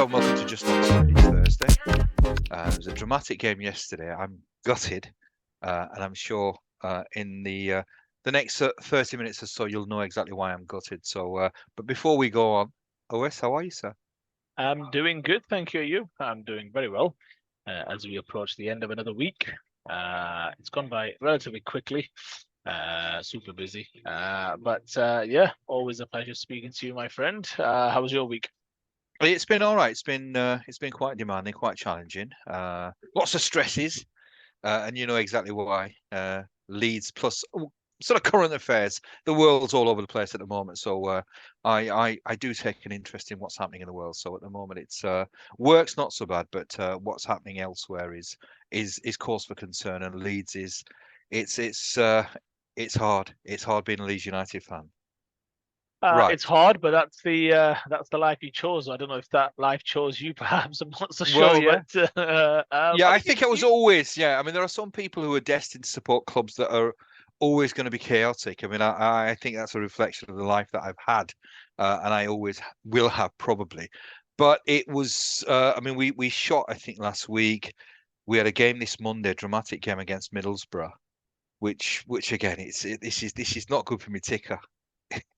Hello and welcome to Just Onside. It's Thursday. It was a dramatic game yesterday. I'm gutted, and I'm sure in the next 30 minutes or so you'll know exactly why I'm gutted. But before we go on, OS, how are you, sir? I'm doing good, thank you. I'm doing very well as we approach the end of another week. It's gone by relatively quickly, super busy. But yeah, always a pleasure speaking to you, my friend. How was your week? It's been all right. It's been quite demanding, quite challenging. Lots of stresses, and you know exactly why. Leeds plus sort of current affairs. The world's all over the place at the moment, so I do take an interest in what's happening in the world. So at the moment, it's work's not so bad, but what's happening elsewhere is cause for concern. And Leeds is it's hard. It's hard being a Leeds United fan. It's Right. hard, but that's the life you chose. I don't know if that life chose you, perhaps. I'm not so sure Well, yet. yeah, I I mean, think it was always, yeah. I mean, there are some people who are destined to support clubs that are always going to be chaotic. I mean, I think that's a reflection of the life that I've had, and I always will have probably. But it was, I mean, we shot, I think, last week. We had a game this Monday, dramatic game against Middlesbrough, which again, this is not good for me ticker.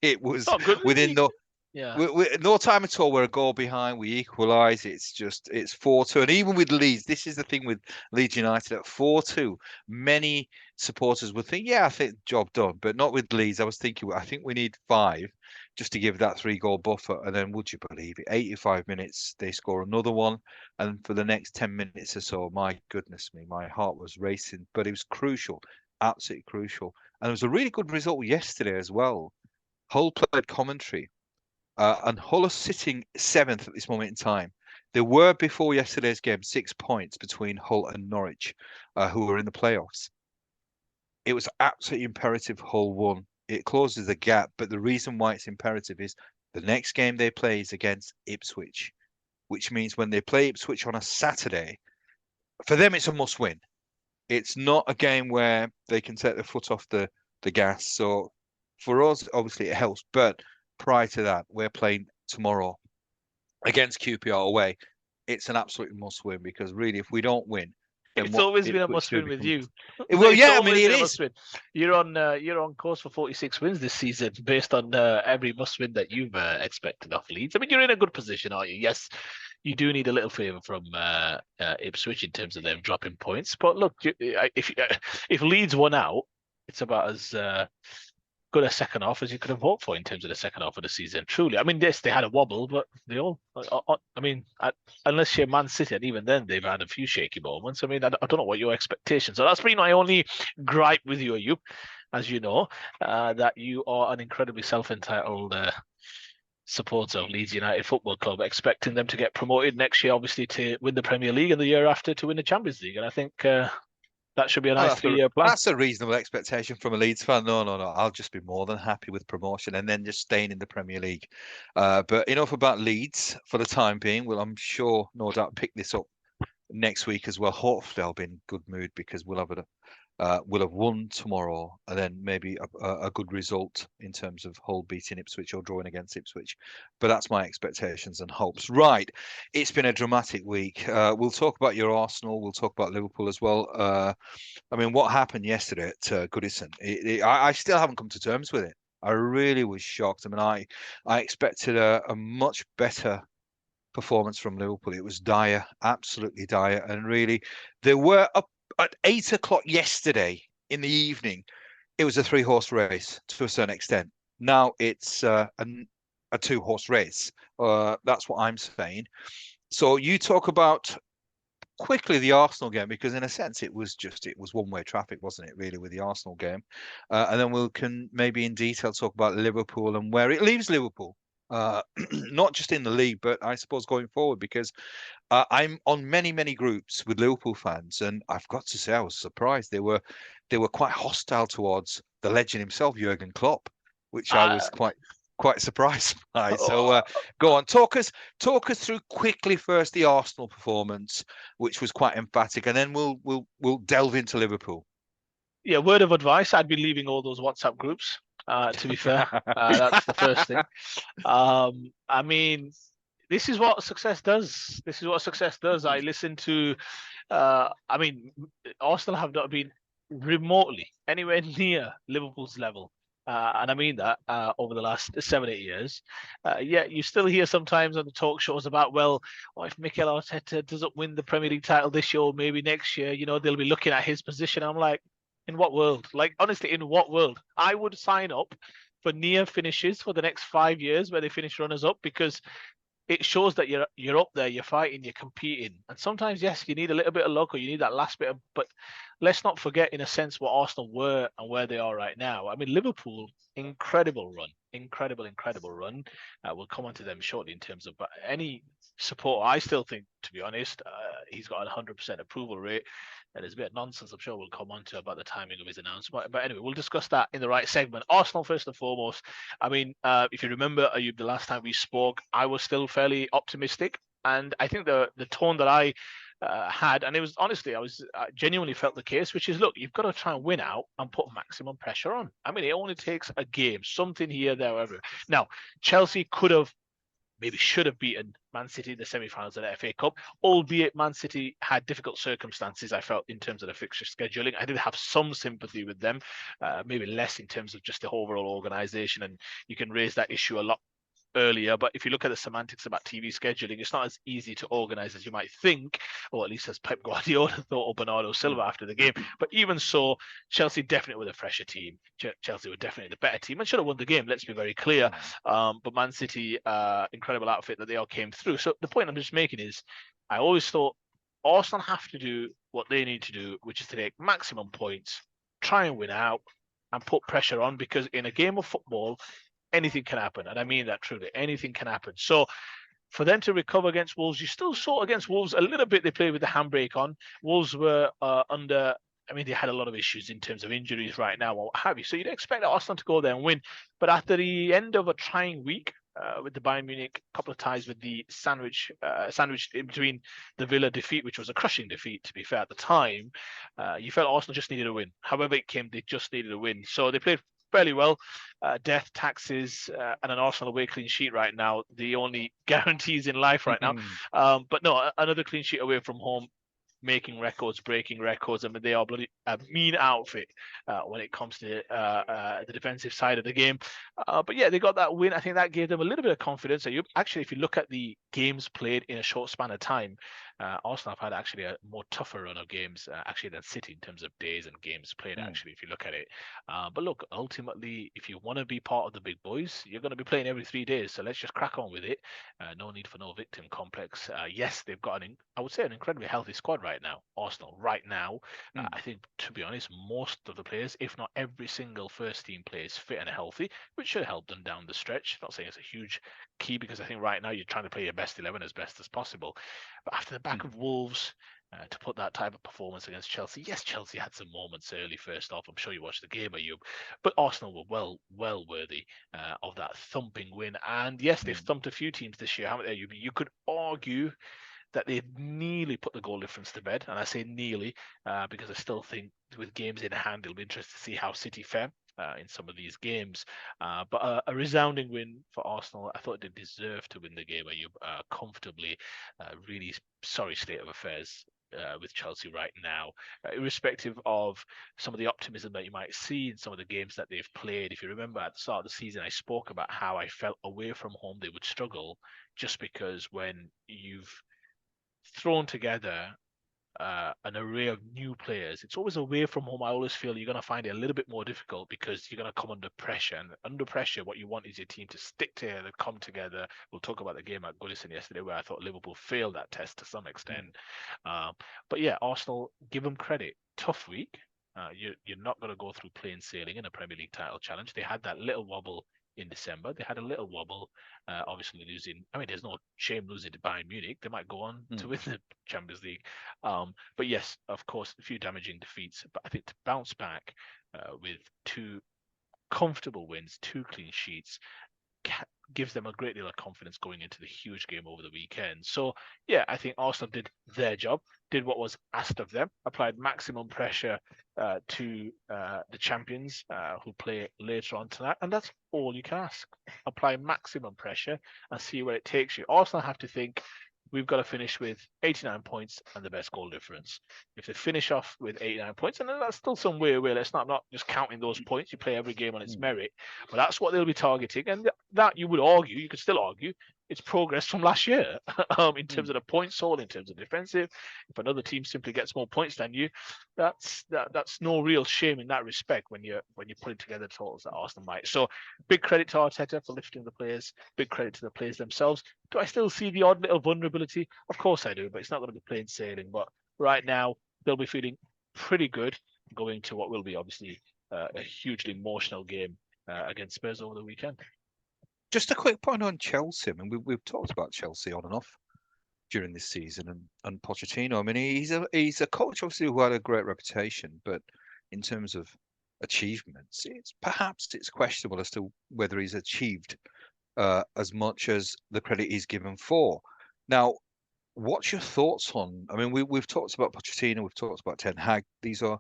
It was not good. within the Yeah. we no time at all. We're a goal behind. We equalise. It's 4-2. And even with Leeds, this is the thing with Leeds United at 4-2. Many supporters would think, yeah, I think job done, but not with Leeds. I was thinking, I think we need five just to give that 3 goal buffer. And then, would you believe it? 85 minutes, they score another one, and for the next 10 minutes or so, my goodness me, my heart was racing. But it was crucial, absolutely crucial. And it was a really good result yesterday as well. Hull played commentary and Hull are sitting seventh at this moment in time. There were before yesterday's game 6 points between Hull and Norwich, who were in the playoffs. It was absolutely imperative Hull won. It closes the gap, but the reason why it's imperative is the next game they play is against Ipswich, which means when they play Ipswich on a Saturday, for them it's a must win. It's not a game where they can take their foot off the gas. So for us, obviously it helps, but prior to that, we're playing tomorrow against QPR away. It's an absolute must win because really, if we don't win, then It's what always been a Ipswich do must-win with becomes. you. Well, It's yeah, I mean always it been a is. must-win. You're on course for 46 wins this season, based on every must-win that you've expected off Leeds. I mean, you're in a good position, aren't you? Yes, you do need a little favour from Ipswich in terms of them dropping points. But look, if Leeds won out, it's about as good a second half as you could have hoped for in terms of the second half of the season. Truly, I mean, yes, they had a wobble, but they all. I mean, unless you're Man City, and even then they've had a few shaky moments. I mean, I don't know what your expectations. So that's been my only gripe with you, as you know, that you are an incredibly self-entitled supporter of Leeds United Football Club, expecting them to get promoted next year, obviously to win the Premier League, and the year after to win the Champions League. And I think that should be a Oh, nice 3-year plan. that's a reasonable expectation from a Leeds fan. No, no, no. I'll just be more than happy with promotion and then just staying in the Premier League. But enough about Leeds for the time being. Well, I'm sure, no doubt, pick this up next week as well. Hopefully, I'll be in good mood because we'll have won tomorrow, and then maybe a good result in terms of Hull beating Ipswich or drawing against Ipswich. But that's my expectations and hopes. Right, it's been a dramatic week. We'll talk about your Arsenal. We'll talk about Liverpool as well. I mean, what happened yesterday at Goodison? I still haven't come to terms with it. I really was shocked. I mean, I expected a much better performance from Liverpool. It was dire, absolutely dire, and really, there were up at 8 o'clock yesterday in the evening. It was a 3 horse race to a certain extent. Now it's a 2 horse race. That's what I'm saying. So you talk about quickly the Arsenal game because in a sense it was one-way traffic, wasn't it, really, with the Arsenal game, and then we can maybe in detail talk about Liverpool and where it leaves Liverpool, not just in the league but I suppose going forward because I'm on many groups with Liverpool fans and I've got to say I was surprised they were quite hostile towards the legend himself, Jurgen Klopp, which I was Uh, quite surprised by. So go on, talk us through quickly first the Arsenal performance, which was quite emphatic, and then we'll delve into Liverpool. Yeah, word of advice, I'd be leaving all those WhatsApp groups, to be fair. That's the first thing. I mean, this is what success does. This is what success does. I listened to, I mean, Arsenal have not been remotely anywhere near Liverpool's level. And I mean that over the last 7, 8 years. Yet you still hear sometimes on the talk shows about, well, if Mikel Arteta doesn't win the Premier League title this year or maybe next year, they'll be looking at his position. I'm like, in what world? Like, honestly, in what world? I would sign up for near finishes for the next 5 years where they finish runners up, because it shows that you're up there, you're fighting, you're competing. And sometimes, yes, you need a little bit of luck, or you need that last bit of, but let's not forget, in a sense, what Arsenal were and where they are right now. I mean, Liverpool, incredible run, incredible run. We'll come on to them shortly in terms of, but any support, I still think, to be honest, he's got a 100% approval rate. And there's a bit of nonsense I'm sure we'll come on to about the timing of his announcement. But anyway, we'll discuss that in the right segment. Arsenal, first and foremost. I mean, if you remember, Ayub, the last time we spoke, I was still fairly optimistic. And I think the tone that I had, and it was honestly, I genuinely felt the case, which is, look, you've got to try and win out and put maximum pressure on. I mean, it only takes a game, something here, there, wherever. Now, Chelsea could have, maybe should have beaten Man City in the semi-finals of the FA Cup, albeit Man City had difficult circumstances, I felt, in terms of the fixture scheduling. I did have some sympathy with them, maybe less in terms of just the overall organisation, and you can raise that issue a lot earlier. But if you look at the semantics about TV scheduling, it's not as easy to organize as you might think, or at least as Pep Guardiola thought, or Bernardo Silva after the game. But even so, Chelsea definitely were the fresher team. Chelsea were definitely the better team and should have won the game, let's be very clear. But Man City, incredible outfit that they all came through. So the point I'm just making is, I always thought Arsenal have to do what they need to do, which is to take maximum points, try and win out, and put pressure on, because in a game of football, anything can happen. And I mean that truly. Anything can happen. So for them to recover against Wolves, you still saw against Wolves a little bit, they played with the handbrake on. Wolves were under, I mean, they had a lot of issues in terms of injuries right now, or what have you. So you'd expect Arsenal to go there and win. But after the end of a trying week, with the Bayern Munich, a couple of ties with the sandwich in between the Villa defeat, which was a crushing defeat, to be fair, at the time, you felt Arsenal just needed a win. However it came, they just needed a win. So they played fairly well. Death, taxes, and an Arsenal away clean sheet right now, the only guarantees in life right now. But no, another clean sheet away from home, making records, breaking records. I mean, they are bloody a mean outfit when it comes to the defensive side of the game. But yeah, they got that win. I think that gave them a little bit of confidence. Actually, if you look at the games played in a short span of time, Arsenal have had actually a more tougher run of games actually than City in terms of days and games played, actually, if you look at it. But look, ultimately, if you want to be part of the big boys, you're going to be playing every 3 days. So let's just crack on with it. No need for no victim complex. Yes, they've got I would say, an incredibly healthy squad right now. Arsenal right now, I think, to be honest, most of the players, if not every single first team player, is fit and healthy, which should help them down the stretch. Not saying it's a huge key, because I think right now you're trying to play your best 11 as best as possible. But after the back of Wolves, to put that type of performance against Chelsea, yes, Chelsea had some moments early. First off, I'm sure you watched the game, Ayub, but Arsenal were well worthy of that thumping win. And yes, they've thumped a few teams this year, haven't they? You could argue that they nearly put the goal difference to bed, and I say nearly because I still think, with games in hand, it'll be interesting to see how City fare in some of these games. But a resounding win for Arsenal. I thought they deserved to win the game, comfortably. Really sorry state of affairs with Chelsea right now, irrespective of some of the optimism that you might see in some of the games that they've played. If you remember, at the start of the season, I spoke about how I felt away from home they would struggle, just because when you've thrown together an array of new players, it's always away from home. I always feel you're going to find it a little bit more difficult, because you're going to come under pressure. And under pressure, what you want is your team to stick together, come together. We'll talk about the game at Goodison yesterday, where I thought Liverpool failed that test to some extent. But yeah, Arsenal, give them credit. Tough week. You're not going to go through plain sailing in a Premier League title challenge. They had that little wobble in December. They had a little wobble, obviously losing. I mean, there's no shame losing to Bayern Munich. They might go on to win the Champions League. But yes, of course, a few damaging defeats. But I think to bounce back with 2 comfortable wins, 2 clean sheets, gives them a great deal of confidence going into the huge game over the weekend. So, yeah, I think Arsenal did their job, did what was asked of them, applied maximum pressure to the champions who play later on tonight. And that's all you can ask. Apply maximum pressure and see where it takes you. Arsenal have to think, we've got to finish with 89 points and the best goal difference. If they finish off with 89 points, and then that's still some way away. I'm not just counting those points. You play every game on its merit, but that's what they'll be targeting. And that you would argue, you could still argue, it's progress from last year in terms of the points sold, in terms of defensive. If another team simply gets more points than you, that's no real shame in that respect when you're putting together totals that Arsenal might. So big credit to Arteta for lifting the players. Big credit to the players themselves. Do I still see the odd little vulnerability? Of course I do, but it's not going to be plain sailing. But right now they'll be feeling pretty good going to what will be obviously a hugely emotional game against Spurs over the weekend. Just a quick point on Chelsea. I mean, we've talked about Chelsea on and off during this season, and Pochettino. I mean, he's a coach obviously who had a great reputation, but in terms of achievements, it's questionable as to whether he's achieved as much as the credit he's given for. Now, what's your thoughts on? I mean, we've talked about Pochettino, we've talked about Ten Hag. These are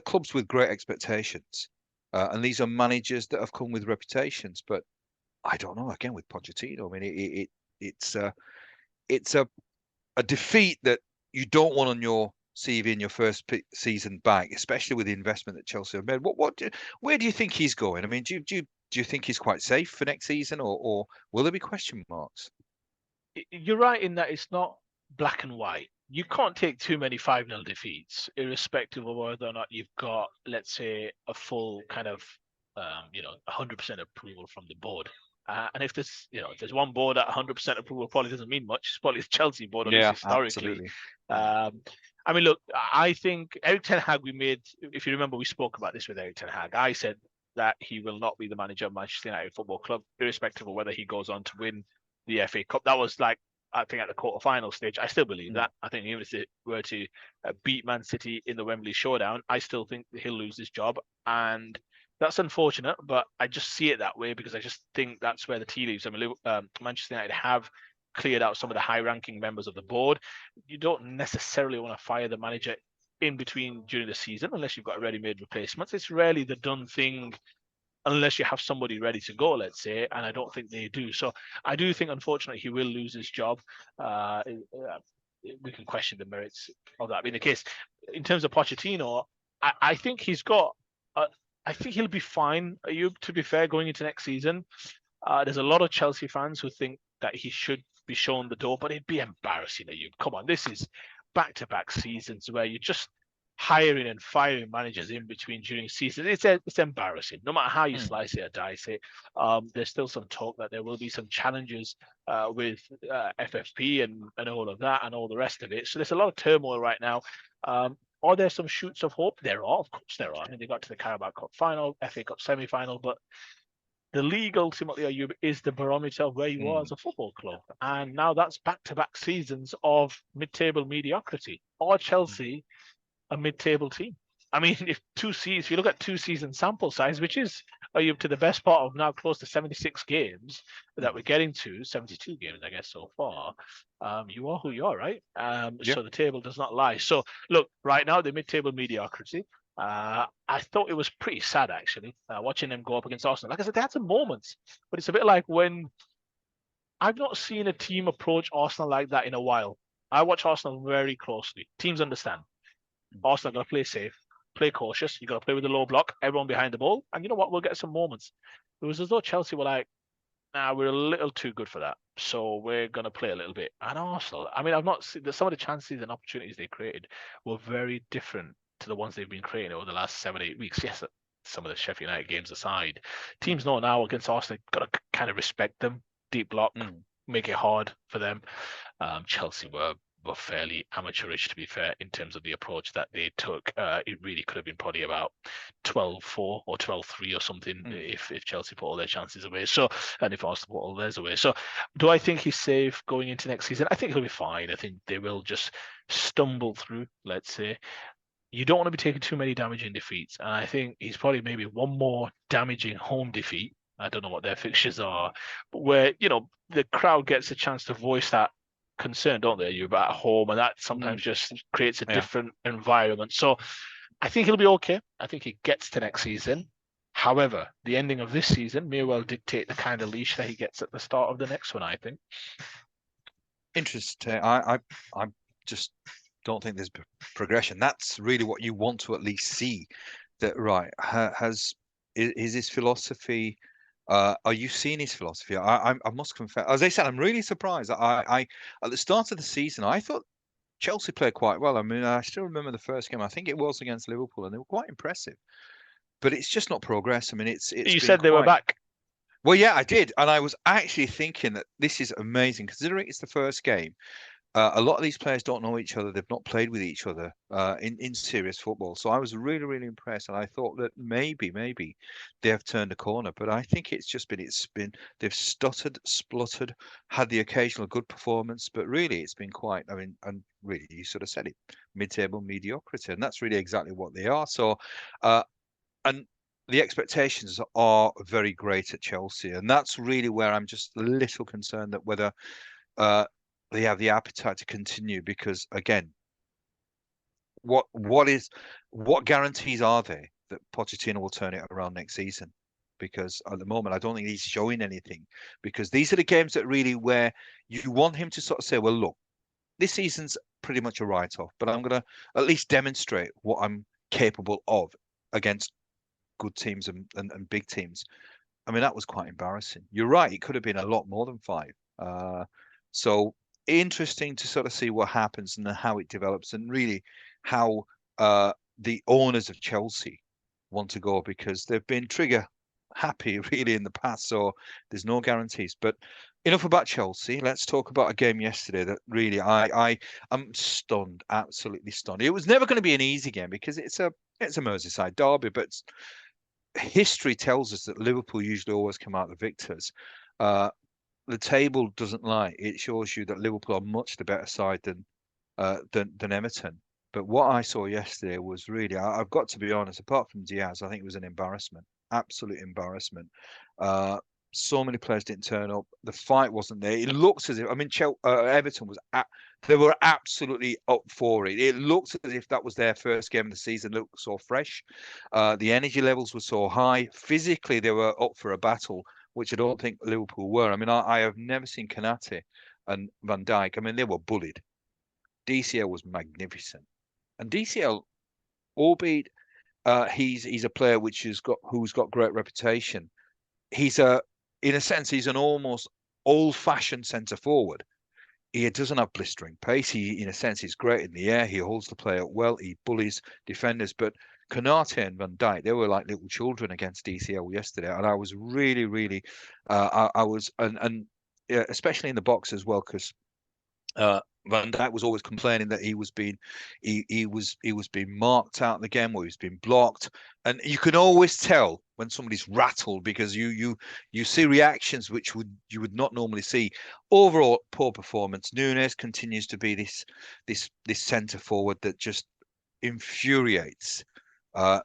clubs with great expectations, and these are managers that have come with reputations, but I don't know. Again, with Pochettino, I mean, it's a defeat that you don't want on your CV in your first season back, especially with the investment that Chelsea have made. Where do you think he's going? I mean, do you think he's quite safe for next season, or will there be question marks? You're right in that it's not black and white. You can't take too many 5-0 defeats, irrespective of whether or not you've got, let's say, a full kind of 100% approval from the board. And if there's one board at 100% approval, probably doesn't mean much. It's probably the Chelsea board, at least historically. I mean, look, I think Eric Ten Hag, if you remember, we spoke about this with Eric Ten Hag. I said that he will not be the manager of Manchester United Football Club, irrespective of whether he goes on to win the FA Cup. That was I think at the quarter-final stage. I still believe that. I think even if they were to beat Man City in the Wembley Showdown, I still think he'll lose his job. And that's unfortunate, but I just see it that way because I just think that's where the tea leaves. I mean, Manchester United have cleared out some of the high-ranking members of the board. You don't necessarily want to fire the manager in between during the season unless you've got ready-made replacements. It's rarely the done thing unless you have somebody ready to go, let's say, and I don't think they do. So I do think, unfortunately, he will lose his job. We can question the merits of that being the case. In terms of Pochettino, I think he's got... I think he'll be fine, Ayub, to be fair, going into next season. There's a lot of Chelsea fans who think that he should be shown the door, but it'd be embarrassing, Ayub. Come on, this is back-to-back seasons where you're just hiring and firing managers in between during seasons. It's embarrassing, no matter how you slice it or dice it. There's still some talk that there will be some challenges with FFP and all of that and all the rest of it. So there's a lot of turmoil right now. Are there some shoots of hope? There are, of course there are. I mean, they got to the Carabao Cup final, FA Cup semi-final, but the league ultimately, Ayub, is the barometer of where you are as a football club. And now that's back-to-back seasons of mid-table mediocrity. Are Chelsea a mid-table team? I mean, if you look at 2-season sample size, which is up to the best part of now close to 76 games that we're getting to, 72 games, I guess, so far, you are who you are, right? So the table does not lie. So look, right now, the mid-table mediocrity, I thought it was pretty sad, actually, watching them go up against Arsenal. Like I said, they had some moments, but it's a bit like when I've not seen a team approach Arsenal like that in a while. I watch Arsenal very closely. Teams understand. Arsenal are going to play safe, play cautious. You got to play with the low block, everyone behind the ball. And you know what? We'll get some moments. It was as though Chelsea were like, nah, we're a little too good for that. So we're going to play a little bit. And Arsenal, I mean, I've not seen some of the chances and opportunities they created were very different to the ones they've been creating over the last 7-8 weeks. Yes, some of the Sheffield United games aside, teams know now against Arsenal, got to kind of respect them, deep block, make it hard for them. Chelsea were fairly amateurish, to be fair, in terms of the approach that they took. It really could have been probably about 12-4 or 12-3 or something if Chelsea put all their chances away. So, and if Arsenal put all theirs away. So, do I think he's safe going into next season? I think he'll be fine. I think they will just stumble through, let's say. You don't want to be taking too many damaging defeats. And I think he's probably maybe one more damaging home defeat I don't know what their fixtures are, but where, the crowd gets a chance to voice that concern, don't they? You're at home, and that sometimes just creates a Yeah. different environment. So I think he'll be okay. I think he gets to next season. However, the ending of this season may well dictate the kind of leash that he gets at the start of the next one, I think. Interesting. I just don't think there's progression. That's really what you want to at least see. That right is his philosophy. Are you seeing his philosophy? I must confess, as I said, I'm really surprised. I at the start of the season, I thought Chelsea played quite well. I mean, I still remember the first game. I think it was against Liverpool, and they were quite impressive. But it's just not progress. I mean, it's You been said they were quite. back. Well, yeah, I did, and I was actually thinking that this is amazing considering it's the first game. A lot of these players don't know each other. They've not played with each other in serious football. So I was really, really impressed, and I thought that maybe they have turned a corner. But I think it's been they've stuttered, spluttered, had the occasional good performance, but really it's been quite. I mean, and really you sort of said it, mid-table mediocrity, and that's really exactly what they are. So, uh, and the expectations are very great at Chelsea, and that's really where I'm just a little concerned that whether uh, they have the appetite to continue because again, what guarantees are there that Pochettino will turn it around next season? Because at the moment, I don't think he's showing anything. Because these are the games that really where you want him to sort of say, well, look, this season's pretty much a write-off, but I'm going to at least demonstrate what I'm capable of against good teams and big teams. I mean, that was quite embarrassing. You're right. It could have been a lot more than five. So interesting to sort of see what happens and how it develops and really how the owners of Chelsea want to go because they've been trigger happy really in the past. So there's no guarantees. But enough about Chelsea. Let's talk about a game yesterday that really I am stunned, absolutely stunned. It was never going to be an easy game because it's a Merseyside derby, but history tells us that Liverpool usually always come out the victors. Uh, the table doesn't lie. It shows you that Liverpool are much the better side than Everton. But what I saw yesterday was really, I've got to be honest, apart from Diaz, I think it was an embarrassment, absolute embarrassment. Uh, so many players didn't turn up. The fight wasn't there. It looks as if, I mean, Everton they were absolutely up for it. It looked as if that was their first game of the season. It looked so fresh. The energy levels were so high. Physically, they were up for a battle, which I don't think Liverpool were. I mean, I have never seen Kanate and Van Dijk. I mean, they were bullied. DCL was magnificent, and DCL, albeit he's a player who's got great reputation. He's in a sense he's an almost old-fashioned centre forward. He doesn't have blistering pace. In a sense, he's great in the air. He holds the play up well. He bullies defenders. But Konate and Van Dijk, they were like little children against DCL yesterday, and I was really, really, I was, and yeah, especially in the box as well, because Van Dijk was always complaining that he was being marked out in the game or he was being blocked, and you can always tell when somebody's rattled because you see reactions which you would not normally see. Overall, poor performance. Nunes continues to be this centre forward that just infuriates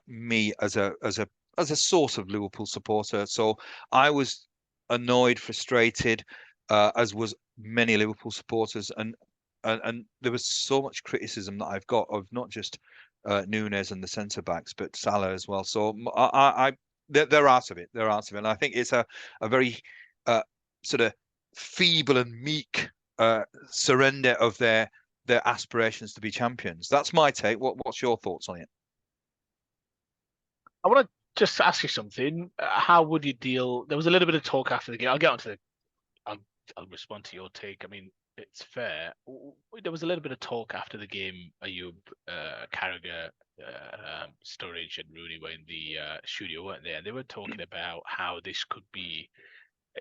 me as a source of Liverpool supporter. So I was annoyed, frustrated, as was many Liverpool supporters, and there was so much criticism that I've got of not just Nunes and the centre backs, but Salah as well. So they're out of it. They're out of it, and I think it's a very sort of feeble and meek surrender of their aspirations to be champions. That's my take. What's your thoughts on it? I want to just ask you something. How would you deal? There was a little bit of talk after the game. I'll get onto the. I'll, I'll respond to your take. I mean, it's fair. There was a little bit of talk after the game. Ayub, Carragher, Sturridge, and Rooney were in the studio, weren't they? And they were talking about how this could be.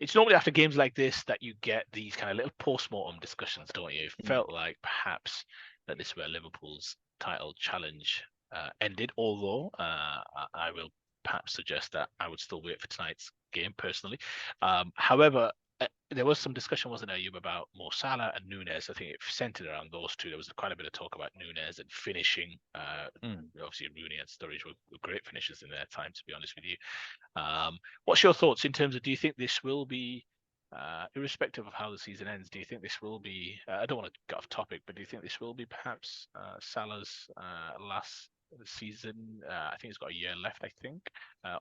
It's normally after games like this that you get these kind of little post-mortem discussions, don't you? It felt like perhaps that this where Liverpool's title challenge ended, although I will perhaps suggest that I would still wait for tonight's game personally. However, there was some discussion, wasn't there, Ayub, about Mo Salah and Nunes. I think it centered around those two. There was quite a bit of talk about Nunes and finishing. Obviously, Rooney and Sturridge were great finishers in their time, to be honest with you. What's your thoughts in terms of, do you think this will be, irrespective of how the season ends, do you think this will be, I don't want to get off topic, but do you think this will be perhaps Salah's last season? I think he's got a year left, I think,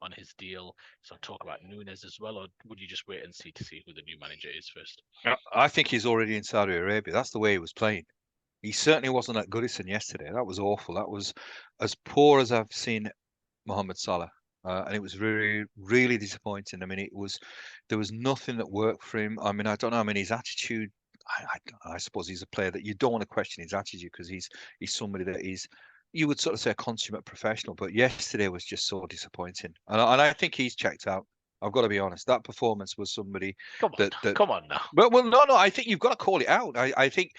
on his deal. So talk about Nunes as well, or would you just wait and see to see who the new manager is first? I think he's already in Saudi Arabia. That's the way he was playing. He certainly wasn't at Goodison yesterday. That was awful. That was as poor as I've seen Mohamed Salah. And it was really, really disappointing. I mean, there was nothing that worked for him. I mean, I don't know. I mean, his attitude, I suppose he's a player that you don't want to question his attitude, because he's somebody that you would sort of say a consummate professional. But yesterday was just so disappointing. And I think he's checked out. I've got to be honest. That performance was somebody Come on, come on now. Well, no. I think you've got to call it out. I think,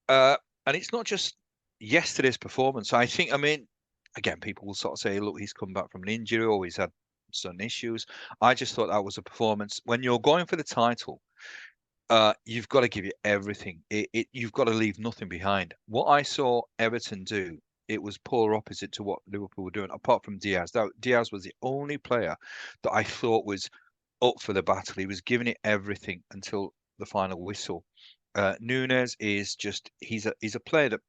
and it's not just yesterday's performance. I think, I mean, again, people will sort of say, look, he's come back from an injury or he's had certain issues. I just thought that was a performance. When you're going for the title, you've got to give it everything. You've got to leave nothing behind. What I saw Everton do, it was polar opposite to what Liverpool were doing, apart from Diaz. Diaz was the only player that I thought was up for the battle. He was giving it everything until the final whistle. Nunes is just, he's a player that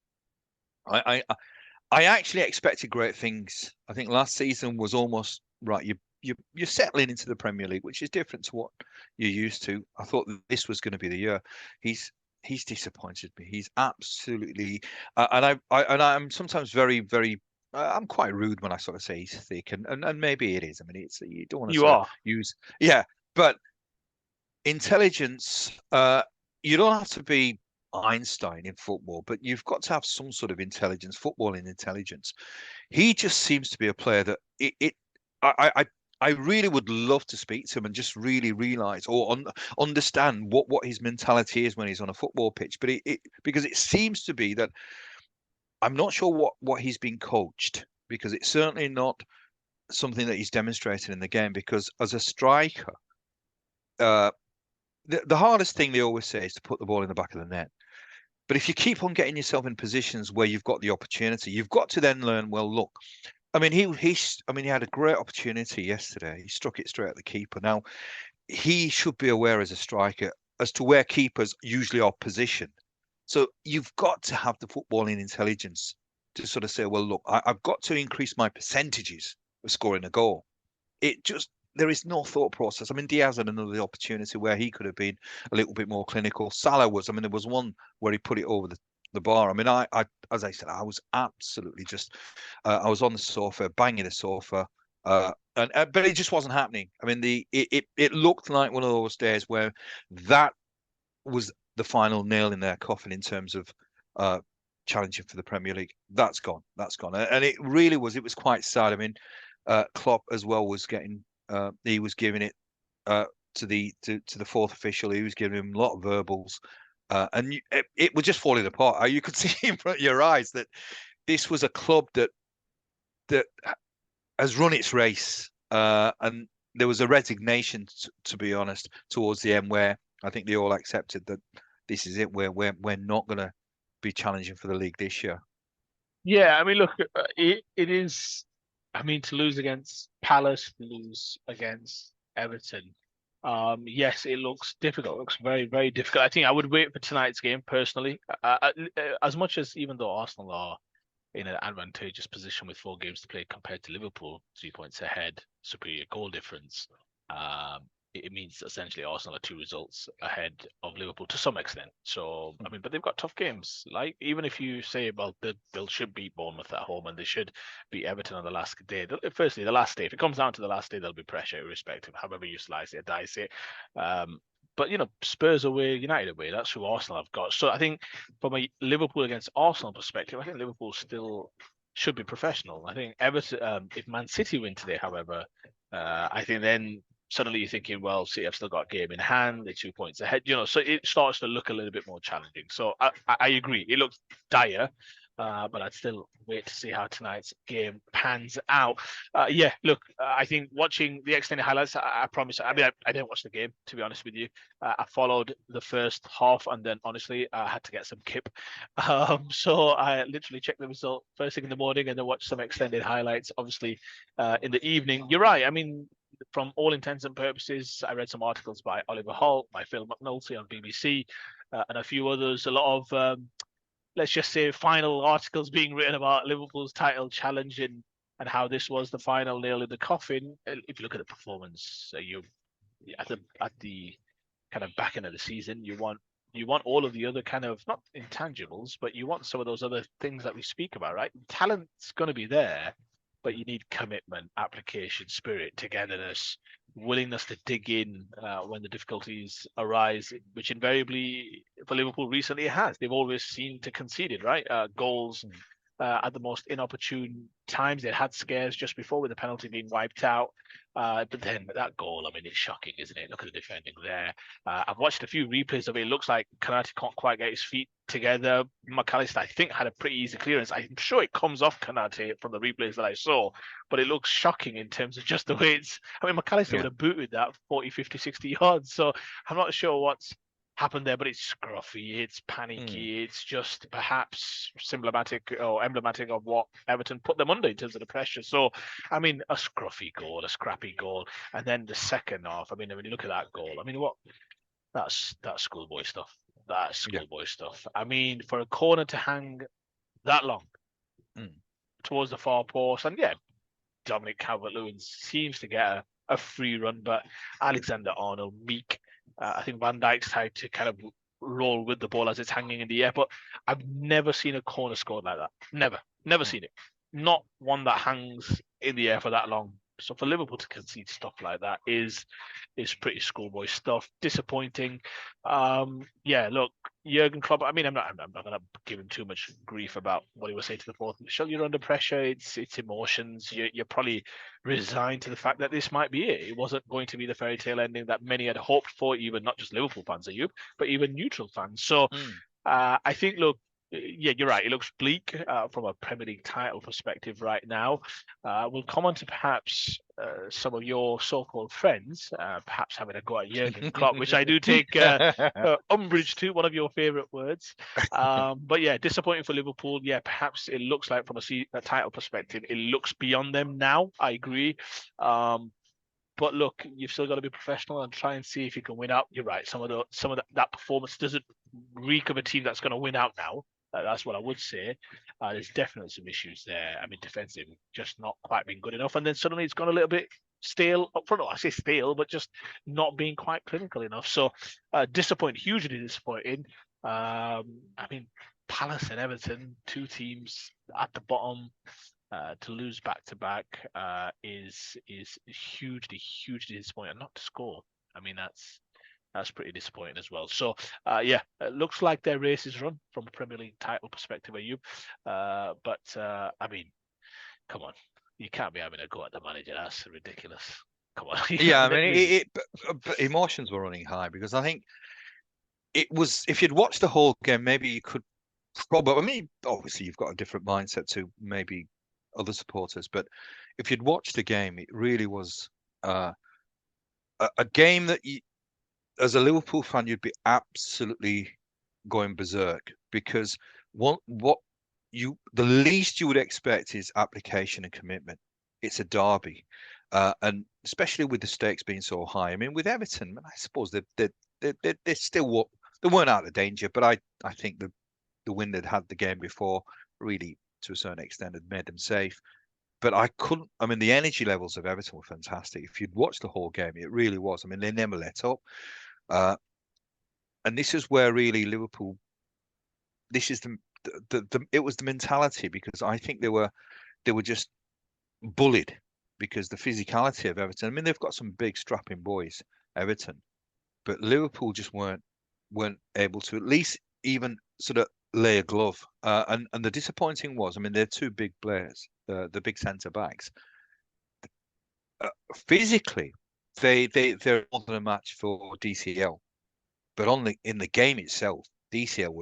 I actually expected great things. I think last season was almost right. You're settling into the Premier League, which is different to what you're used to. I thought that this was going to be the year. He's disappointed me. He's absolutely, and I'm sometimes very, very. I'm quite rude when I sort of say he's thick, and maybe it is. I mean, it's, you don't want to You sort are. of use, yeah, but intelligence. You don't have to be Einstein in football, but you've got to have some sort of intelligence, footballing intelligence. He just seems to be a player that I really would love to speak to him and just really realize or understand what his mentality is when he's on a football pitch. But because it seems to be that I'm not sure what he's been coached, because it's certainly not something that he's demonstrated in the game. Because as a striker, the hardest thing they always say is to put the ball in the back of the net. But if you keep on getting yourself in positions where you've got the opportunity, you've got to then learn, well, look, I mean, he had a great opportunity yesterday. He struck it straight at the keeper. Now, he should be aware as a striker as to where keepers usually are positioned. So you've got to have the footballing intelligence to sort of say, well, look, I've got to increase my percentages of scoring a goal. There is no thought process. I mean, Diaz had another opportunity where he could have been a little bit more clinical. Salah was, I mean, there was one where he put it over the bar. I mean, I as I said, I was absolutely just, I was on the sofa, banging the sofa, but it just wasn't happening. I mean, it looked like one of those days where that was the final nail in their coffin in terms of challenging for the Premier League. That's gone, and it really was. It was quite sad. I mean, Klopp as well was getting. He was giving it to the fourth official. He was giving him a lot of verbals, and it was just falling apart. You could see in front of your eyes that this was a club that has run its race, and there was a resignation, to be honest, towards the end, where I think they all accepted that this is it. We're not going to be challenging for the league this year. Yeah, I mean, look, it is. I mean, to lose against Palace, to lose against Everton, yes, it looks difficult. It looks very, very difficult. I think I would wait for tonight's game personally. As much as, even though Arsenal are in an advantageous position with 4 games to play compared to Liverpool, 3 points ahead, superior goal difference, it means essentially Arsenal are 2 results ahead of Liverpool to some extent. So, I mean, but they've got tough games. Like, even if you say, well, they should beat Bournemouth at home and they should beat Everton on the last day. Firstly, the last day, if it comes down to the last day, there'll be pressure, irrespective, however you slice it, dice it. But, Spurs away, United away, that's who Arsenal have got. So I think from a Liverpool against Arsenal perspective, I think Liverpool still should be professional. I think Everton, if Man City win today, however, I think then suddenly you're thinking, well, City have still got a game in hand, they're 2 points ahead, so it starts to look a little bit more challenging. So I agree, it looks dire, But I'd still wait to see how tonight's game pans out. Yeah, look, I think watching the extended highlights, I promise. I mean, I didn't watch the game, to be honest with you. I followed the first half, and then honestly, I had to get some kip. So I literally checked the result first thing in the morning, and then watched some extended highlights. Obviously, in the evening. You're right. I mean, from all intents and purposes, I read some articles by Oliver Holt, by Phil McNulty on BBC, and a few others. A lot of let's just say final articles being written about Liverpool's title challenge and how this was the final nail in the coffin. If you look at the performance, you at the kind of back end of the season, you want all of the other kind of not intangibles, but you want some of those other things that we speak about, right? Talent's going to be there, but you need commitment, application, spirit, togetherness, willingness to dig in when the difficulties arise, which invariably for Liverpool recently it has. They've always seemed to concede it, right? Goals at the most inopportune times. They had scares just before with the penalty being wiped out. But then that goal, I mean, it's shocking, isn't it? Look at the defending there. I've watched a few replays of it. It looks like Kanate can't quite get his feet together. McAllister, I think, had a pretty easy clearance. I'm sure it comes off Kanate from the replays that I saw, but it looks shocking in terms of just the way it's. I mean, McAllister would have booted that 40, 50, 60 yards. So I'm not sure what's happened there, but it's scruffy, it's panicky, it's just perhaps symptomatic or emblematic of what Everton put them under in terms of the pressure. So, I mean, a scruffy goal, a scrappy goal, and then the second half. I mean, when you look at that goal, I mean, that's schoolboy stuff. That's schoolboy stuff. I mean, for a corner to hang that long towards the far post, and yeah, Dominic Calvert-Lewin seems to get a free run, but Alexander-Arnold, Meek, I think Van Dijk's tried to kind of roll with the ball as it's hanging in the air, but I've never seen a corner scored like that. Never seen it. Not one that hangs in the air for that long. So for Liverpool to concede stuff like that is pretty schoolboy stuff. Disappointing. Yeah, look, Jurgen Klopp. I mean, I'm not going to give him too much grief about what he was saying to the fourth. Michelle, you're under pressure. It's emotions. You're probably resigned to the fact that this might be it. It wasn't going to be the fairy tale ending that many had hoped for, even not just Liverpool fans, Ayub, but even neutral fans. So I think, look, yeah, you're right. It looks bleak from a Premier League title perspective right now. We'll come on to perhaps some of your so-called friends, perhaps having a go at Jurgen Klopp, which I do take umbrage to, one of your favourite words. But yeah, disappointing for Liverpool. Yeah, perhaps it looks like from a title perspective, it looks beyond them now. I agree. But look, you've still got to be professional and try and see if you can win out. You're right. Some of that performance doesn't reek of a team that's going to win out now. That's what I would say. There's definitely some issues there. I mean, defensive just not quite been good enough, and then suddenly it's gone a little bit stale up front. I say stale, but just not being quite clinical enough. So disappointing, hugely disappointing. I mean, Palace and Everton, two teams at the bottom. To lose back to back is hugely disappointing. Not to score. I mean, that's pretty disappointing as well. So yeah, it looks like their race is run from a Premier League title perspective, Ayub. But I mean, come on, you can't be having a go at the manager. That's ridiculous. Come on. Yeah, I mean, but emotions were running high because I think it was. If you'd watched the whole game, maybe you could probably. I mean, obviously you've got a different mindset to maybe other supporters, but if you'd watched the game, it really was a game that you, as a Liverpool fan, you'd be absolutely going berserk because the least you would expect is application and commitment. It's a derby, and especially with the stakes being so high. I mean, with Everton, I suppose they still they weren't out of danger, but I think the win they'd had the game before really, to a certain extent, had made them safe. But I mean, the energy levels of Everton were fantastic. If you'd watched the whole game, it really was. I mean, they never let up. And this is where really Liverpool, this is it was the mentality, because I think they were just bullied because the physicality of Everton. I mean, they've got some big strapping boys, Everton, but Liverpool just weren't able to at least even sort of lay a glove. And the disappointing was, I mean, they're two big players, the big centre backs. Physically, they're more than a match for DCL, but in the game itself, DCL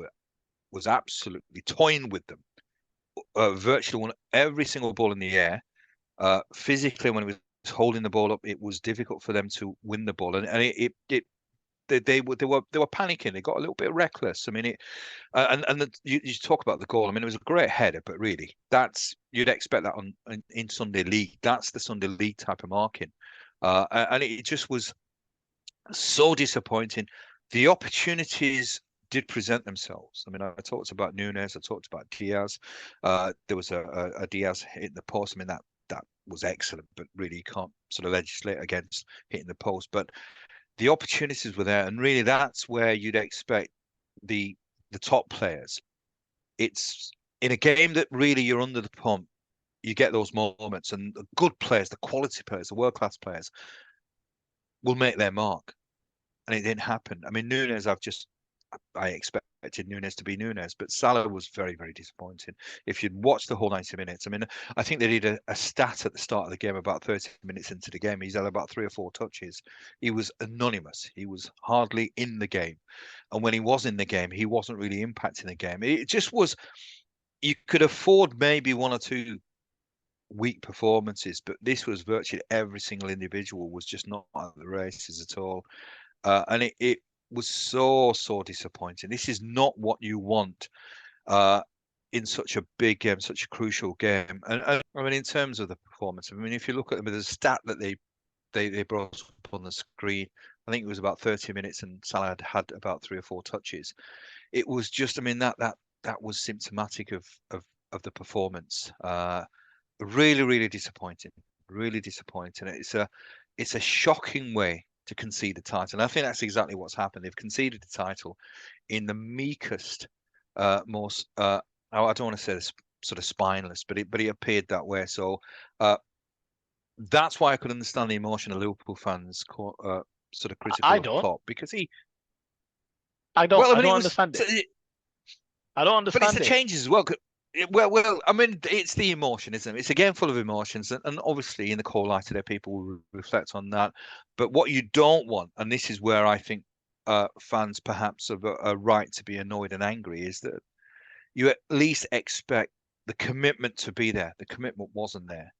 was absolutely toying with them. virtually won every single ball in the air. Physically, when he was holding the ball up, it was difficult for them to win the ball, and they were panicking. They got a little bit reckless. I mean, you talk about the goal. I mean, it was a great header, but really, you'd expect that in Sunday League. That's the Sunday League type of marking, and it just was so disappointing. The opportunities did present themselves. I mean, I talked about Nunes, I talked about Diaz. There was a Diaz hitting the post. I mean, that was excellent, but really you can't sort of legislate against hitting the post. But the opportunities were there, and really that's where you'd expect the top players. It's in a game that really you're under the pump. You get those moments, and the good players, the quality players, the world class players will make their mark. And it didn't happen. I mean, I expected Nunes to be Nunes, but Salah was very, very disappointing. If you'd watched the whole 90 minutes, I mean, I think they did a stat at the start of the game about 30 minutes into the game. He's had about 3 or 4 touches. He was anonymous. He was hardly in the game. And when he was in the game, he wasn't really impacting the game. It just was, you could afford maybe 1 or 2 weak performances, but this was virtually every single individual was just not at the races at all. And it was so disappointing. This is not what you want in such a big game, such a crucial game. And I mean, in terms of the performance, I mean, if you look at them, there's a stat that they brought up on the screen. I think it was about 30 minutes, and Salah had about 3 or 4 touches. It was just, I mean, that was symptomatic of the performance. Really disappointing. Really disappointing. It's a shocking way to concede the title. And I think that's exactly what's happened. They've conceded the title in the meekest, most I don't want to say this sort of spineless, but it appeared that way. So that's why I could understand the emotion of Liverpool fans sort of critical I of don't. Klopp, because I don't. well, I I mean, don't understand it. I don't but it's the understand it. changes as well. Well, I mean, it's the emotion, isn't it? It's a game full of emotions, and obviously in the call light today, people will reflect on that. But what you don't want, and this is where I think fans perhaps have a right to be annoyed and angry, is that you at least expect the commitment to be there. The commitment wasn't there.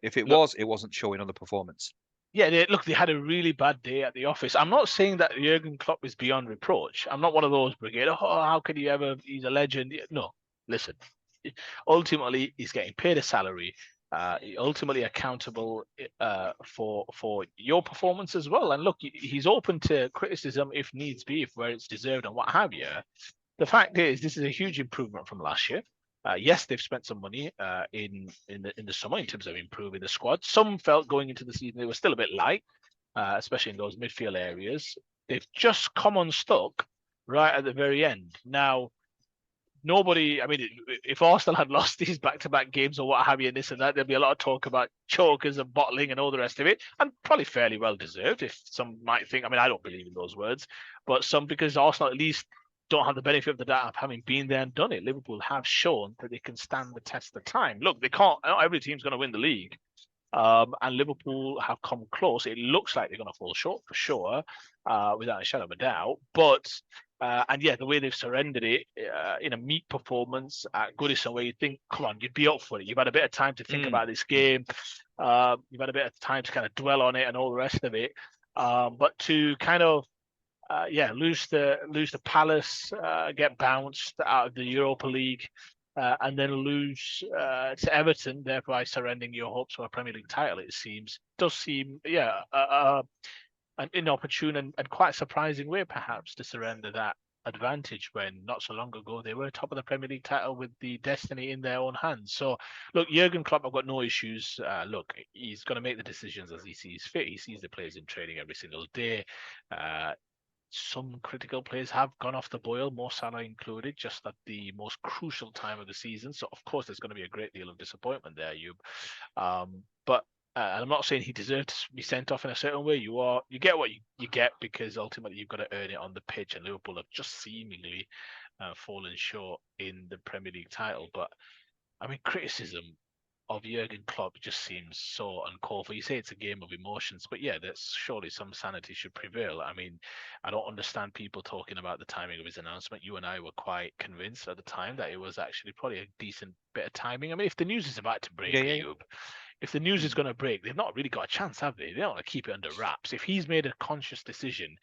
If it Look, was, it wasn't showing on the performance. yeah, they had a really bad day at the office. I'm not saying that Jurgen Klopp is beyond reproach. I'm not one of those brigade. Oh, how could he ever? He's a legend. No, listen. Ultimately, he's getting paid a salary. Ultimately accountable for your performance as well. And look, he's open to criticism if needs be, if where it's deserved and what have you. The fact is, this is a huge improvement from last year. Yes, they've spent some money in the summer in terms of improving the squad. Some felt going into the season they were still a bit light, especially in those midfield areas. They've just come unstuck right at the very end. Now, nobody, I mean, if Arsenal had lost these back-to-back games or what have you, and this and that, there'd be a lot of talk about chokers and bottling and all the rest of it, and probably fairly well deserved. If some might think, I mean, I don't believe in those words, but some, because Arsenal at least don't have the benefit of the doubt of having been there and done it. Liverpool have shown that they can stand the test of time. Look, they can't. Not every team's going to win the league, and Liverpool have come close. It looks like they're going to fall short for sure, without a shadow of a doubt. But and yeah, the way they've surrendered it in a meek performance at Goodison, where you think, come on, you'd be up for it. You've had a bit of time to think about this game. You've had a bit of time to kind of dwell on it and all the rest of it. But to kind of lose the Palace, get bounced out of the Europa League, and then lose to Everton, thereby surrendering your hopes for a Premier League title. It does seem an inopportune and quite surprising way, perhaps, to surrender that advantage when not so long ago they were top of the Premier League title with the destiny in their own hands. So, look, Jurgen Klopp, I've got no issues. Look, he's going to make the decisions as he sees fit. He sees the players in training every single day. Some critical players have gone off the boil, Mo Salah included, just at the most crucial time of the season. So, of course, there's going to be a great deal of disappointment there, But I'm not saying he deserved to be sent off in a certain way. You get what you get, because ultimately you've got to earn it on the pitch, and Liverpool have just seemingly fallen short in the Premier League title. But I mean, criticism, of Jurgen Klopp just seems so uncalled for. You say it's a game of emotions, but yeah, there's surely some sanity should prevail. I mean, I don't understand people talking about the timing of his announcement. You and I were quite convinced at the time that it was actually probably a decent bit of timing. I mean, if the news is about to break, Yeah. Ayub, if the news is Mm. going to break, they've not really got a chance, have they? They don't want to keep it under wraps. If he's made a conscious decision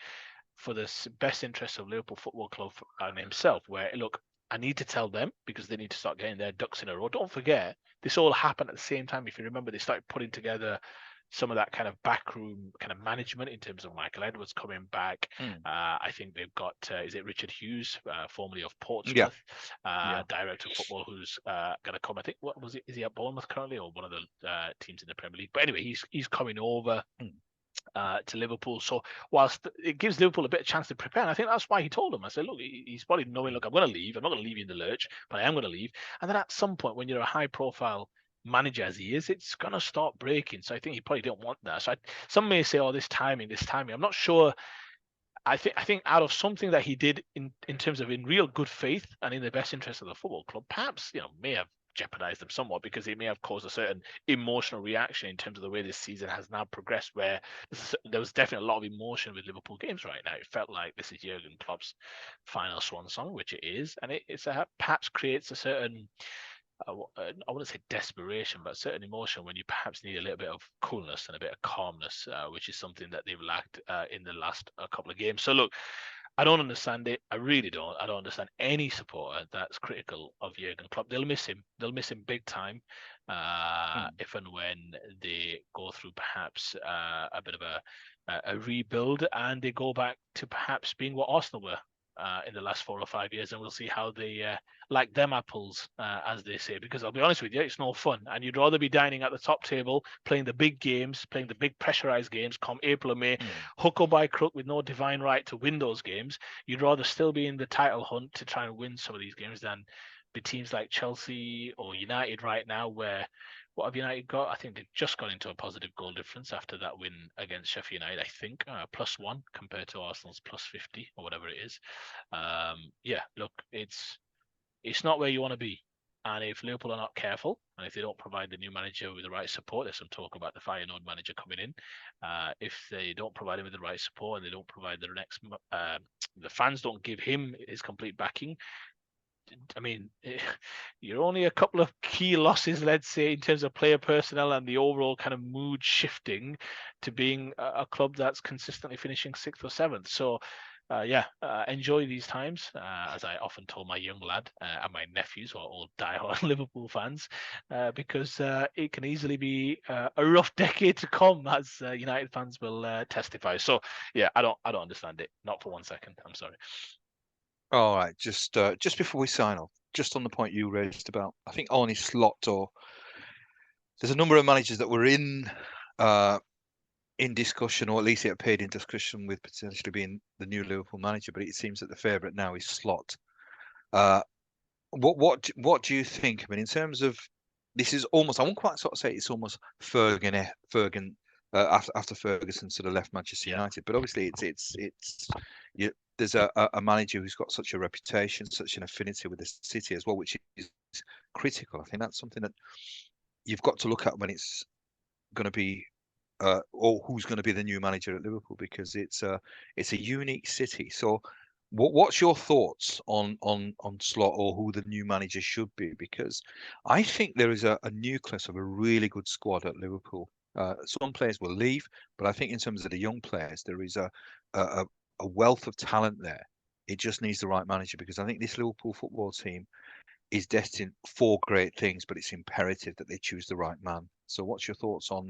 for the best interest of Liverpool Football Club and himself, where look, I need to tell them because they need to start getting their ducks in a row. Don't forget, this all happened at the same time. If you remember, they started putting together some of that kind of backroom kind of management in terms of Michael Edwards coming back. Mm. I think they've got is it Richard Hughes, formerly of Yeah. Portsmouth, director of football, who's going to come. I think what was it? Is he at Bournemouth currently or one of the teams in the Premier League? But anyway, he's coming over. Mm. To Liverpool. So whilst it gives Liverpool a bit of chance to prepare, and I think that's why he told them. I said, look, he's probably knowing, look, I'm going to leave. I'm not going to leave you in the lurch, but I am going to leave. And then at some point, when you're a high-profile manager as he is, it's going to start breaking. So I think he probably didn't want that. So some may say, oh, this timing. I'm not sure. I think out of something that he did in terms of in real good faith and in the best interest of the football club, perhaps may have jeopardized them somewhat because it may have caused a certain emotional reaction in terms of the way this season has now progressed, where there was definitely a lot of emotion with Liverpool games right now. It felt like this is Jurgen Klopp's final swan song, which it is, and it's perhaps creates a certain I wouldn't say desperation, but a certain emotion when you perhaps need a little bit of coolness and a bit of calmness, which is something that they've lacked in the last couple of games. So look, I don't understand it. I really don't. I don't understand any supporter that's critical of Jurgen Klopp. They'll miss him. They'll miss him big time if and when they go through perhaps a bit of a rebuild and they go back to perhaps being what Arsenal were in the last 4 or 5 years, and we'll see how they like them apples, as they say. Because I'll be honest with you, it's no fun, and you'd rather be dining at the top table, playing the big games, playing the big pressurized games, come April or May, hook or by crook with no divine right to win those games. You'd rather still be in the title hunt to try and win some of these games than be teams like Chelsea or United right now, where what have United got? I think they've just got into a positive goal difference after that win against Sheffield United, I think, +1 compared to Arsenal's +50 or whatever it is. Yeah, look, it's not where you want to be. And if Liverpool are not careful, and if they don't provide the new manager with the right support, there's some talk about the Feyenoord manager coming in. If they don't provide him with the right support and they don't provide the fans don't give him his complete backing, I mean, you're only a couple of key losses, let's say, in terms of player personnel and the overall kind of mood shifting to being a club that's consistently finishing 6th or 7th. So, enjoy these times, as I often told my young lad and my nephews, who are all diehard Liverpool fans, because it can easily be a rough decade to come, as United fans will testify. So, yeah, I don't understand it, not for 1 second. I'm sorry. All right, just before we sign off, just on the point you raised about, I think Arne Slot, or there's a number of managers that were in discussion, or at least it appeared in discussion with potentially being the new Liverpool manager, but it seems that the favourite now is Slot. What do you think? I mean, in terms of, this is almost, I won't quite sort of say it's almost Ferguson after Ferguson sort of left Manchester United, but obviously there's a manager who's got such a reputation, such an affinity with the city as well, which is critical. I think that's something that you've got to look at when it's going to be, or who's going to be the new manager at Liverpool, because it's a unique city. So, what's your thoughts on Slot, or who the new manager should be? Because I think there is a nucleus of a really good squad at Liverpool. Some players will leave, but I think in terms of the young players, there is a wealth of talent there. It just needs the right manager, because I think this Liverpool football team is destined for great things, but it's imperative that they choose the right man. So, what's your thoughts on,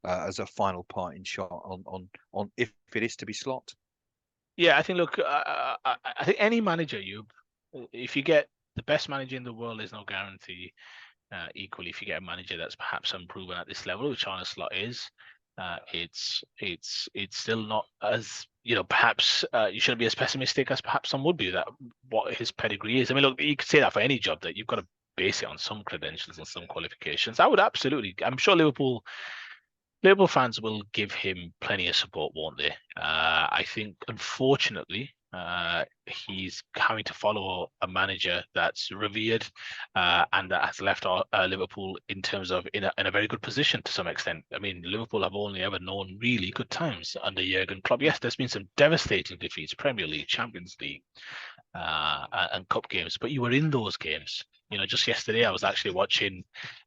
as a final parting shot, on if it is to be Slot? Yeah, I think. Look, I think any manager, if you get the best manager in the world, there's no guarantee. Equally, if you get a manager that's perhaps unproven at this level, which Arne Slot is, it's still not as, perhaps you shouldn't be as pessimistic as perhaps some would be that what his pedigree is. I mean, look, you could say that for any job, that you've got to base it on some credentials and some qualifications. I would absolutely. I'm sure Liverpool fans will give him plenty of support, won't they? I think, unfortunately, He's having to follow a manager that's revered and that has left Liverpool in terms of in a very good position to some extent. I mean, Liverpool have only ever known really good times under Jurgen Klopp. Yes, there's been some devastating defeats, Premier League, Champions League, and cup games, but you were in those games. You know, just yesterday I was actually watching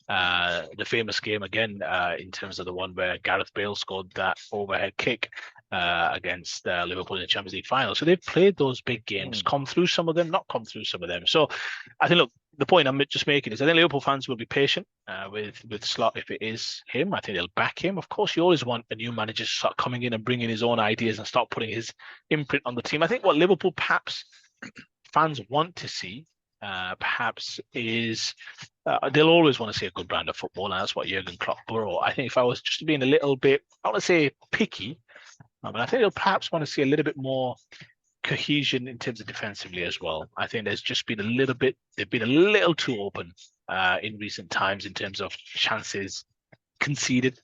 the famous game again in terms of the one where Gareth Bale scored that overhead kick against Liverpool in the Champions League final. So they've played those big games, come through some of them, not come through some of them. So I think, look, the point I'm just making is I think Liverpool fans will be patient with Slot if it is him. I think they'll back him. Of course, you always want a new manager to start coming in and bringing his own ideas and start putting his imprint on the team. I think what Liverpool perhaps fans want to see perhaps is they'll always want to see a good brand of football, and that's what Jurgen Klopp brought. I think if I was just being a little bit, I want to say picky, but I think they'll perhaps want to see a little bit more cohesion in terms of defensively as well. I think there's just been a little bit, they've been a little too open in recent times in terms of chances conceded.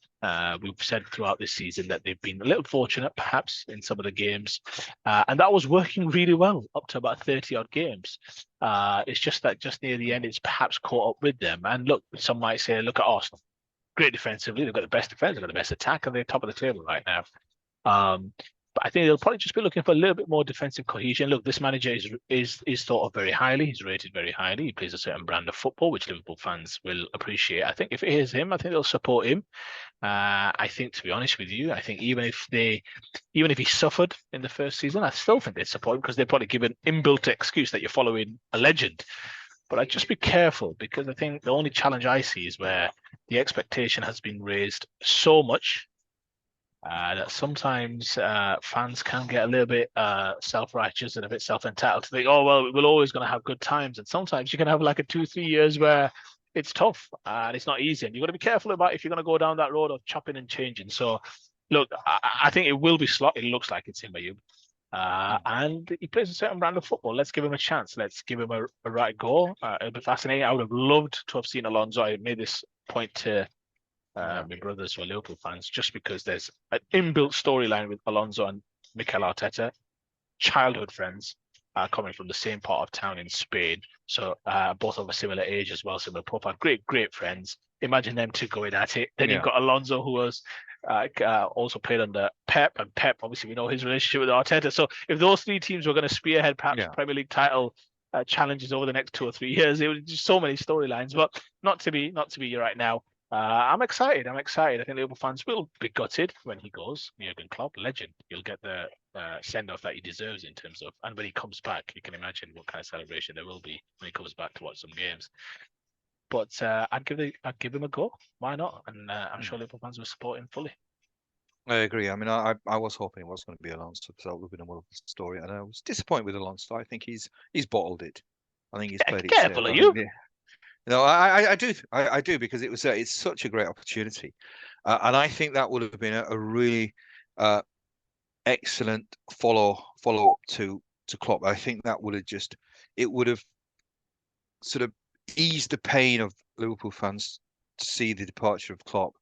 We've said throughout this season that they've been a little fortunate, perhaps, in some of the games, and that was working really well up to about 30 odd games. It's just that just near the end, it's perhaps caught up with them. And look, some might say, look at Arsenal, great defensively, they've got the best defense, they've got the best attack, and they're top of the table right now. But I think they'll probably just be looking for a little bit more defensive cohesion. Look, this manager is thought of very highly. He's rated very highly. He plays a certain brand of football, which Liverpool fans will appreciate. I think if it is him, I think they'll support him. I think, to be honest with you, I think even if he suffered in the first season, I still think they'd support him because they'd probably give an inbuilt excuse that you're following a legend. But I'd just be careful because I think the only challenge I see is where the expectation has been raised so much that sometimes fans can get a little bit self-righteous and a bit self-entitled to think, oh, well, we're always going to have good times. And sometimes you can have like a 2-3 years where it's tough and it's not easy. And you've got to be careful about if you're going to go down that road of chopping and changing. So, look, I think it will be Slot. It looks like it's him, Ayub. And he plays a certain brand of football. Let's give him a chance. Let's give him a right go. It'll be fascinating. I would have loved to have seen Alonso. I made this point to my brothers who are Liverpool fans, just because there's an inbuilt storyline with Alonso and Mikel Arteta, childhood friends, coming from the same part of town in Spain. So both of a similar age as well, similar profile. Great friends. Imagine them two going at it. Then you've got Alonso, who was also played under Pep, and Pep, obviously, we know his relationship with Arteta. So if those three teams were going to spearhead perhaps Premier League title challenges over the next 2 or 3 years, it was just so many storylines. But not to be right now. I'm excited. I think Liverpool fans will be gutted when he goes. Jurgen Klopp, legend. He'll get the send-off that he deserves in terms of, and when he comes back, you can imagine what kind of celebration there will be when he comes back to watch some games. But I'd give him a go. Why not? And I'm sure Liverpool fans will support him fully. I agree. I mean, I was hoping it was going to be Alonso because that would have been a wonderful story. And I was disappointed with Alonso. I think he's bottled it. I think he's played it safe. Careful, are you? No, I do because it was it's such a great opportunity, and I think that would have been a really excellent follow up to Klopp. I think that would have sort of eased the pain of Liverpool fans to see the departure of Klopp.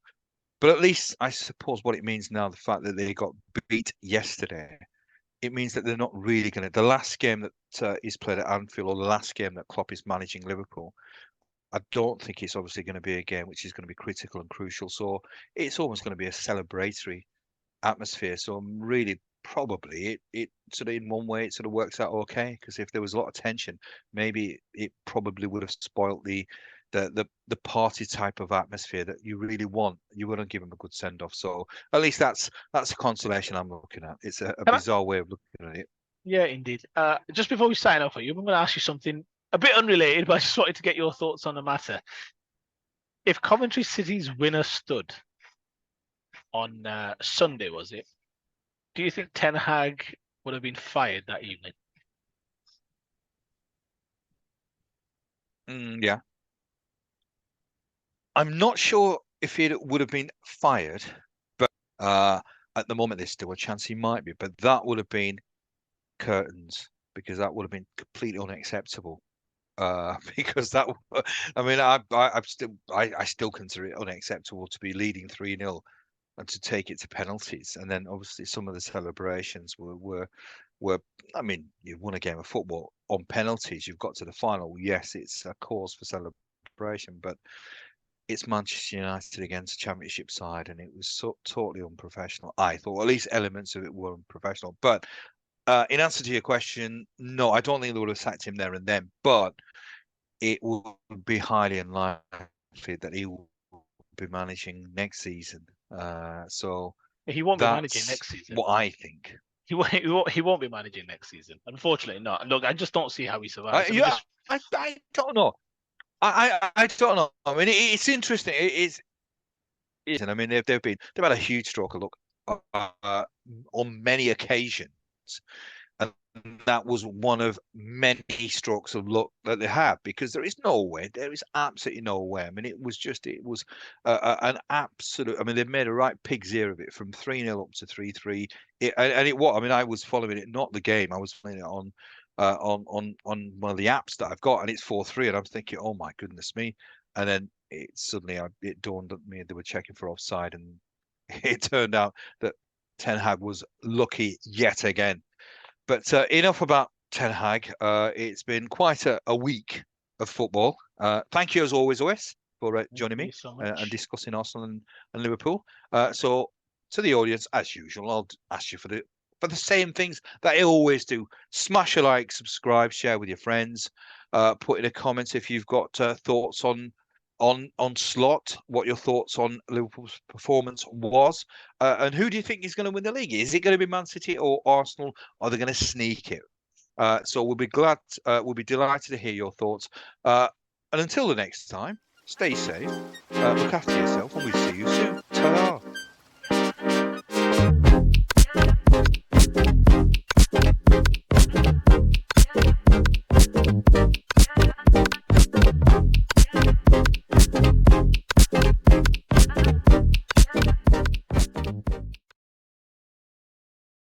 But at least I suppose what it means now, the fact that they got beat yesterday, it means that they're not really going to. The last game that is played at Anfield, or the last game that Klopp is managing Liverpool, I don't think it's obviously going to be a game which is going to be critical and crucial. So it's almost going to be a celebratory atmosphere. So really, probably it sort of, in one way, it sort of works out okay, because if there was a lot of tension, maybe it probably would have spoilt the party type of atmosphere that you really want. You wouldn't give them a good send off. So at least that's a consolation I'm looking at. It's a bizarre way of looking at it. Yeah, indeed. Just before we sign off, I'm going to ask you something a bit unrelated, but I just wanted to get your thoughts on the matter. If Coventry City's winner stood on Sunday, was it? Do you think Ten Hag would have been fired that evening? Yeah. I'm not sure if it would have been fired, but at the moment there's still a chance he might be. But that would have been curtains, because that would have been completely unacceptable. Because that, I mean, I still consider it unacceptable to be leading 3-0 and to take it to penalties, and then obviously some of the celebrations were were, I mean, you won a game of football on penalties. You've got to the final. Yes, it's a cause for celebration, but it's Manchester United against a Championship side, and it was so totally unprofessional. I thought, at least elements of it were unprofessional. But in answer to your question, no, I don't think they would have sacked him there and then, but it would be highly unlikely that he will be managing next season. So He won't be managing that's next season. what I think. He won't be managing next season. Unfortunately, not. Look, I just don't see how he survives. Yeah, I don't know. I don't know. I mean, it's interesting. And I mean, they've had a huge stroke of luck on many occasions, and that was one of many strokes of luck that they had, because there is absolutely no way. I mean, it was an absolute. I mean, they've made a right pig's ear of it, from 3-0 up to 3-3. I mean, I was following it, not the game. I was following it on one of the apps that I've got, and it's 4-3, and I'm thinking, oh my goodness me. And then it dawned on me they were checking for offside, and it turned out that Ten Hag was lucky yet again. But enough about Ten Hag. It's been quite a week of football. Thank you as always, Ois, for joining me so and discussing Arsenal and Liverpool. So to the audience, as usual, I'll ask you for the same things that I always do. Smash a like, subscribe, share with your friends. Put in a comment if you've got thoughts on Slot, what your thoughts on Liverpool's performance was, and who do you think is going to win the league? Is it going to be Man City or Arsenal? Or are they going to sneak it? So we'll be delighted to hear your thoughts. And until the next time, stay safe, look after yourself, and we'll see you soon. Ta-ra.